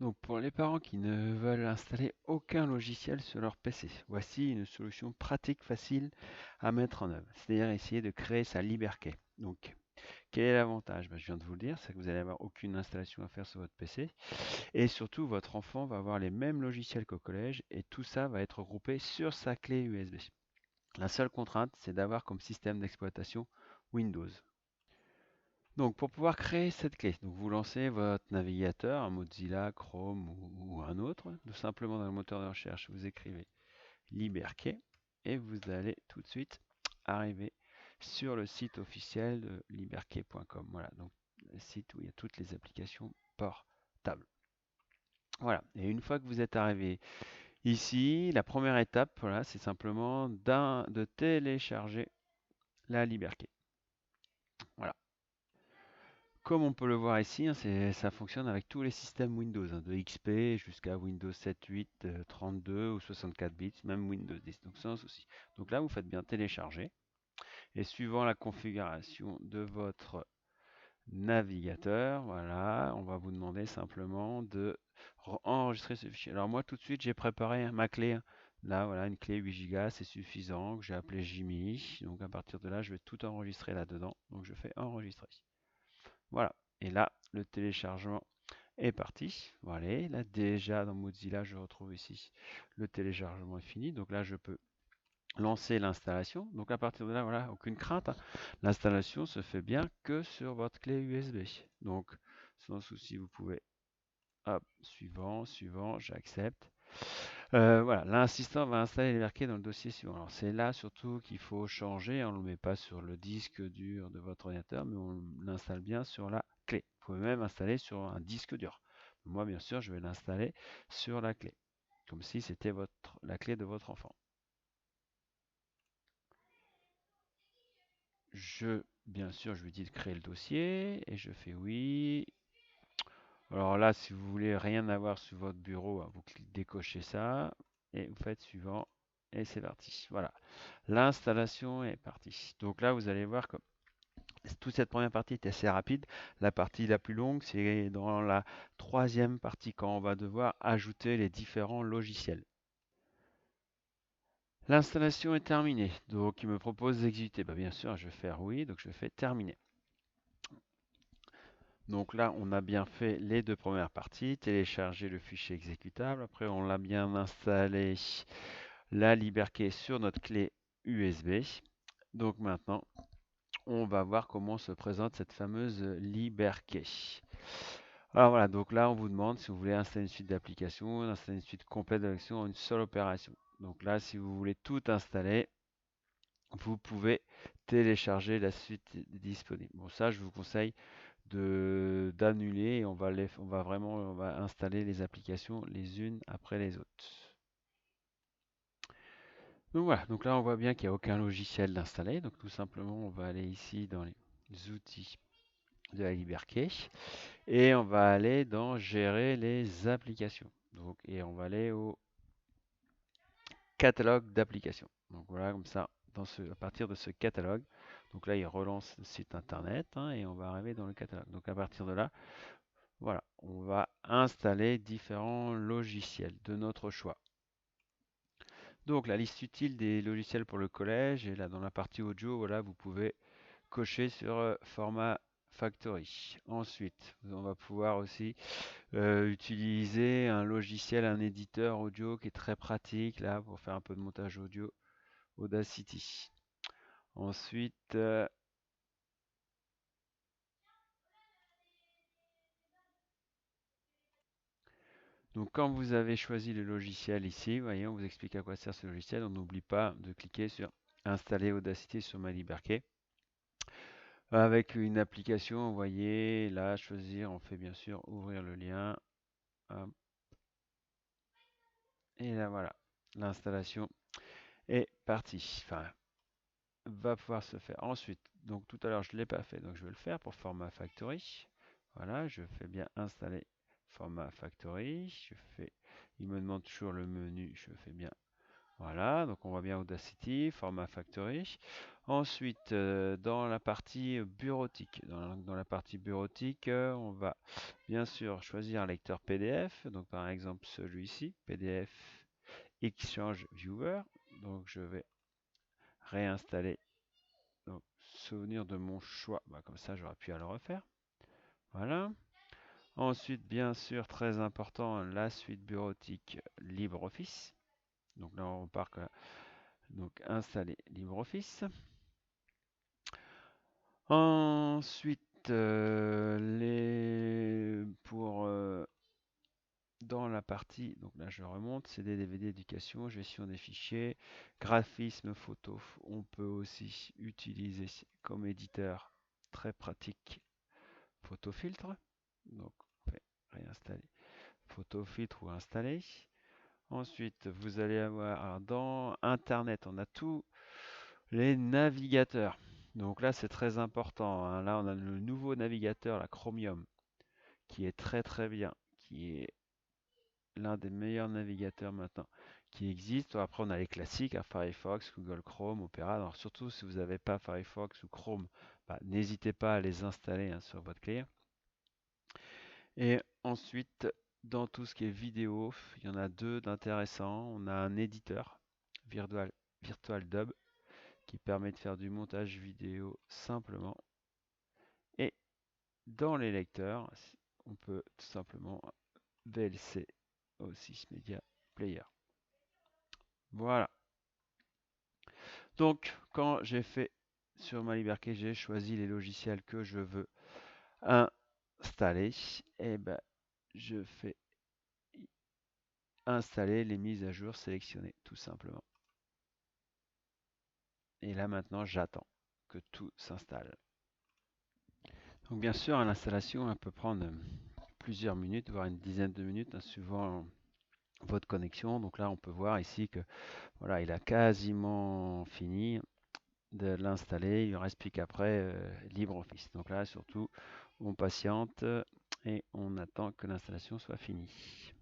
Donc pour les parents qui ne veulent installer aucun logiciel sur leur PC, voici une solution pratique facile à mettre en œuvre, c'est-à-dire essayer de créer sa LibreKey. Donc quel est l'avantage? Je viens de vous le dire, c'est que vous n'allez avoir aucune installation à faire sur votre PC et surtout votre enfant va avoir les mêmes logiciels qu'au collège et tout ça va être regroupé sur sa clé USB. La seule contrainte, c'est d'avoir comme système d'exploitation Windows. Donc pour pouvoir créer cette clé, donc vous lancez votre navigateur, un Mozilla, Chrome ou un autre, tout simplement dans le moteur de recherche, vous écrivez LibreKey et vous allez tout de suite arriver sur le site officiel de liberkey.com. Voilà, donc le site où il y a toutes les applications portables. Voilà, et une fois que vous êtes arrivé ici, la première étape, voilà, c'est simplement de télécharger la LibreKey. Voilà. Comme on peut le voir ici, hein, ça fonctionne avec tous les systèmes Windows, hein, de XP jusqu'à Windows 7, 8, 32 ou 64 bits, même Windows 10, donc sans souci. Donc là, vous faites bien télécharger et suivant la configuration de votre navigateur, voilà, on va vous demander simplement de enregistrer ce fichier. Alors moi, tout de suite, j'ai préparé ma clé. Là, voilà, une clé 8 Go, c'est suffisant, que j'ai appelé Jimmy. Donc à partir de là, je vais tout enregistrer là-dedans. Donc je fais enregistrer. Voilà. Et là, le téléchargement est parti. Voilà. Là, déjà dans Mozilla, je retrouve ici le téléchargement est fini. Donc là, je peux lancer l'installation. Donc à partir de là, voilà, aucune crainte, hein. L'installation se fait bien que sur votre clé USB. Donc, sans souci, vous pouvez, hop, suivant, suivant, j'accepte. Voilà, l'assistant va installer les marqués dans le dossier suivant. Alors c'est là surtout qu'il faut changer, on ne le met pas sur le disque dur de votre ordinateur, mais on l'installe bien sur la clé. Vous pouvez même installer sur un disque dur. Moi, bien sûr, je vais l'installer sur la clé, comme si c'était la clé de votre enfant. Bien sûr, je lui dis de créer le dossier et je fais oui. Alors là, si vous voulez rien avoir sur votre bureau, vous décochez ça et vous faites suivant et c'est parti. Voilà, l'installation est partie. Donc là, vous allez voir que toute cette première partie est assez rapide. La partie la plus longue, c'est dans la troisième partie quand on va devoir ajouter les différents logiciels. L'installation est terminée. Donc il me propose d'exécuter. Bien sûr, je vais faire oui, donc je fais terminer. Donc là, on a bien fait les deux premières parties, télécharger le fichier exécutable. Après, on l'a bien installé la LibreKey sur notre clé USB. Donc maintenant, on va voir comment se présente cette fameuse LibreKey. Alors voilà, donc là, on vous demande si vous voulez installer une suite d'applications, installer une suite complète d'actions en une seule opération. Donc là, si vous voulez tout installer, vous pouvez télécharger la suite disponible. Bon, ça, je vous conseille d'annuler et on va installer les applications les unes après les autres. Donc voilà, donc là on voit bien qu'il n'y a aucun logiciel d'installer, donc tout simplement on va aller ici dans les outils de la LibreKey et on va aller dans gérer les applications. Donc, et on va aller au catalogue d'applications. Donc voilà, comme ça, à partir de ce catalogue, donc là il relance le site internet, hein, et on va arriver dans le catalogue. Donc à partir de là, voilà, on va installer différents logiciels de notre choix. Donc la liste utile des logiciels pour le collège, et là dans la partie audio, voilà, vous pouvez cocher sur format Factory. Ensuite, on va pouvoir aussi utiliser un logiciel, un éditeur audio qui est très pratique là pour faire un peu de montage audio, Audacity. Ensuite, donc quand vous avez choisi le logiciel ici, voyez, on vous explique à quoi sert ce logiciel. On n'oublie pas de cliquer sur installer Audacity sur ma LibreKey. Avec une application, vous voyez, là, choisir, on fait bien sûr ouvrir le lien. Hop. Et là, voilà, l'installation est partie. Enfin, va pouvoir se faire. Ensuite, donc tout à l'heure, je ne l'ai pas fait, donc je vais le faire pour format Factory. Voilà, je fais bien installer format Factory. Il me demande toujours le menu, je fais bien Voilà, donc on voit bien Audacity, format Factory. Ensuite, dans la partie bureautique, dans la partie bureautique, on va bien sûr choisir un lecteur PDF. Donc par exemple celui-ci, PDF Exchange Viewer. Donc je vais réinstaller. Donc souvenir de mon choix, bah, comme ça j'aurai pu à le refaire. Voilà. Ensuite, bien sûr, très important, la suite bureautique LibreOffice. Donc là, on part donc installer LibreOffice. Ensuite, dans la partie, donc là je remonte, CD, DVD, éducation, gestion des fichiers, graphisme, photo. On peut aussi utiliser comme éditeur très pratique PhotoFiltre. Donc on fait réinstaller PhotoFiltre ou installer. Ensuite, vous allez avoir dans Internet, on a tous les navigateurs. Donc là, c'est très important, hein. Là, on a le nouveau navigateur, la Chromium, qui est très très bien, qui est l'un des meilleurs navigateurs maintenant qui existent. Après, on a les classiques, hein, Firefox, Google Chrome, Opera. Alors surtout, si vous n'avez pas Firefox ou Chrome, bah, n'hésitez pas à les installer, hein, sur votre clé. Et ensuite, dans tout ce qui est vidéo, il y en a deux d'intéressants. On a un éditeur, Virtual Dub, qui permet de faire du montage vidéo simplement. Et dans les lecteurs, on peut tout simplement VLC aussi Media Player. Voilà. Donc, quand j'ai fait sur ma Liberté, j'ai choisi les logiciels que je veux installer. Et ben, je fais installer les mises à jour sélectionnées, tout simplement. Et là maintenant, j'attends que tout s'installe. Donc bien sûr, à l'installation, elle peut prendre plusieurs minutes, voire une dizaine de minutes, hein, suivant votre connexion. Donc là, on peut voir ici que voilà, il a quasiment fini de l'installer. Il ne reste plus qu'après LibreOffice. Donc là, surtout, on patiente et on attend que l'installation soit finie.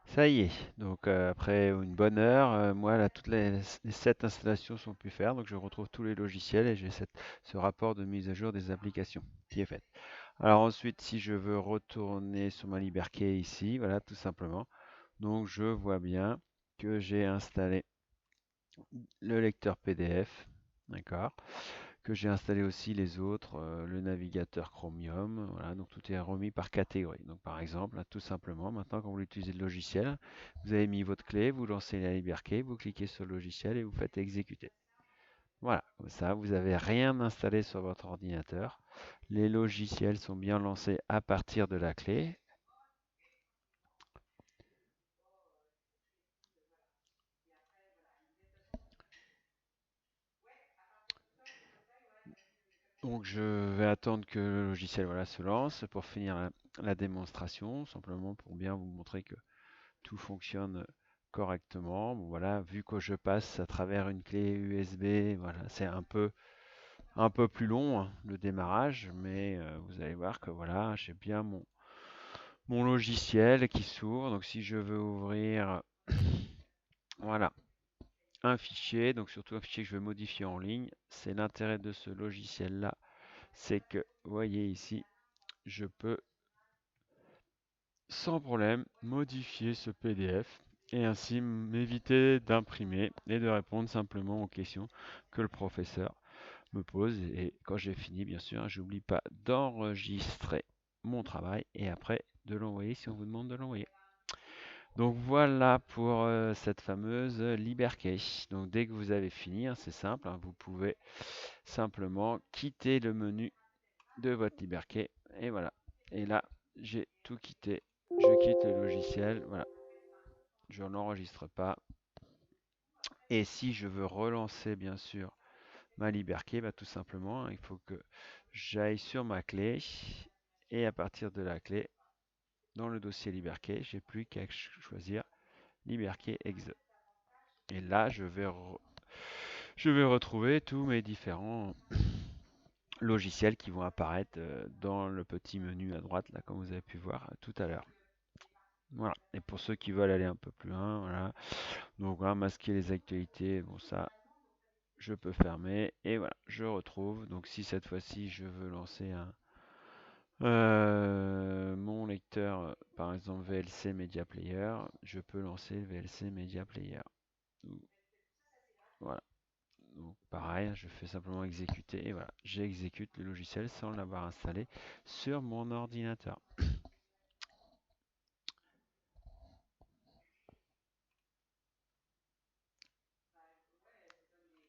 Ça y est, donc après une bonne heure, moi là, toutes les 7 installations sont pu faire, donc je retrouve tous les logiciels et j'ai ce rapport de mise à jour des applications qui est fait. Alors ensuite, si je veux retourner sur ma Liberté ici, voilà, tout simplement, donc je vois bien que j'ai installé le lecteur PDF, d'accord, que j'ai installé aussi les autres, le navigateur Chromium, voilà, donc tout est remis par catégorie. Donc par exemple, là, tout simplement, maintenant quand vous utilisez le logiciel, vous avez mis votre clé, vous lancez la Liberté, vous cliquez sur le logiciel et vous faites exécuter. Voilà, comme ça, vous n'avez rien installé sur votre ordinateur. Les logiciels sont bien lancés à partir de la clé. Donc je vais attendre que le logiciel, voilà, se lance pour finir la démonstration, simplement pour bien vous montrer que tout fonctionne correctement. Bon, voilà, vu que je passe à travers une clé USB, voilà, c'est un peu plus long, hein, le démarrage, mais vous allez voir que voilà, j'ai bien mon logiciel qui s'ouvre. Donc si je veux ouvrir, voilà, un fichier, donc surtout un fichier que je veux modifier en ligne, c'est l'intérêt de ce logiciel-là, c'est que, vous voyez ici, je peux sans problème modifier ce PDF et ainsi m'éviter d'imprimer et de répondre simplement aux questions que le professeur me pose. Et quand j'ai fini, bien sûr, j'oublie pas d'enregistrer mon travail et après de l'envoyer si on vous demande de l'envoyer. Donc voilà pour cette fameuse Liberté. Donc dès que vous avez fini, hein, c'est simple, hein, vous pouvez simplement quitter le menu de votre Liberté et voilà. Et là, j'ai tout quitté. Je quitte le logiciel, voilà. Je n'enregistre pas. Et si je veux relancer, bien sûr, ma Liberté, bah, tout simplement, hein, il faut que j'aille sur ma clé. Et à partir de la clé, dans le dossier Liberté, j'ai plus qu'à choisir Liberté exe. Et là, je vais retrouver tous mes différents logiciels qui vont apparaître dans le petit menu à droite, là, comme vous avez pu voir tout à l'heure. Voilà. Et pour ceux qui veulent aller un peu plus loin, voilà. Donc voilà, masquer les actualités, bon ça, je peux fermer. Et voilà, je retrouve. Donc si cette fois-ci je veux lancer mon lecteur, par exemple VLC Media Player, je peux lancer le VLC Media Player. Voilà. Donc pareil, je fais simplement exécuter et voilà, j'exécute le logiciel sans l'avoir installé sur mon ordinateur.